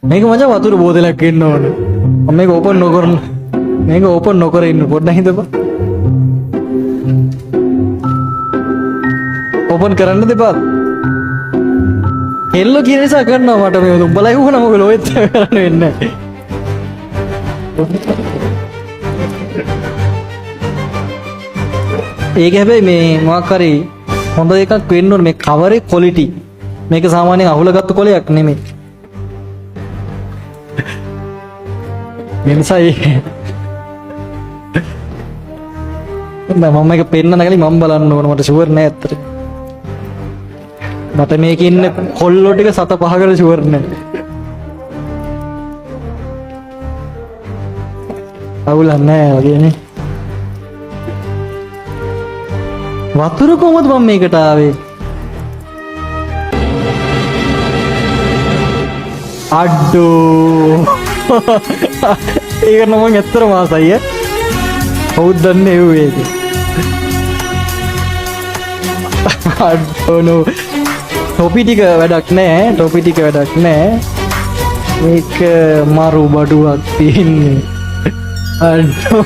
මේක මචං වතුර බෝතලයක් ඉන්න ඕනේ. මම මේක ඕපන් නොකරන. මේක ඕපන් නොකර ඉන්න පොඩ්ඩක් හිතපන්. ඕපන් කරන්න දෙපා. හෙල්ල කියන නිසා කරනවා මට මේ උඹලා ඉවුණා මොකද ඔයත් කරන්න වෙන්නේ නැහැ. ඒක හැබැයි මේ මොකක් හරි හොඳ එකක් වෙන්න ඕනේ මේ කවරේ ක්වොලිටි. මේක සාමාන්‍යයෙන් අහුලගත්තු කොලයක් නෙමෙයි. මේ නිසා මම මේක පෙන්නන කලින් මම බලන්න ඕන මට ෂුවර් නෑ ඇත්තට. මට මේකේ ඉන්න කොල්ලෝ ටික සත පහකට ෂුවර් නෑ. අවුලක් නෑ වගේනේ. වතුර කොහොමද මම මේකට ආවේ? අඩෝ. ඒක නම් මම ඇත්තටම ආසයි ඈ. කවුද දන්නේ ඒක? අඩෝ නෝ. ටොපි ටික වැඩක් නෑ. ටොපි ටික වැඩක් නෑ. මේක මරු බඩුවක් තියෙන්නේ. අඩෝ.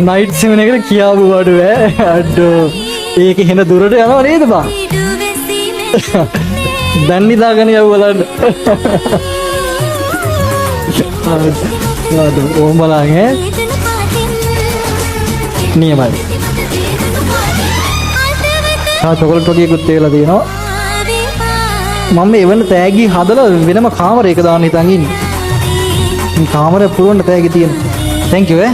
නයිට් සිමන එකට කියාපු බඩු ඈ. අඩෝ. ඒක එහෙන දුරට යනවා නේද බං? දැන් නිදාගෙන යව බලන්න. ආ ඕම් බලන්න ඈ. නියමයි. චොකලට් ටොටියකුත් තියලා තියෙනවා. මම එවන්න තෑගි හදලා වෙනම කාමරයක දාන්න හිතන් ඉන්නේ. මේ කාමරේ පුරවන්න තෑගි තියෙනවා. Thank you ඈ.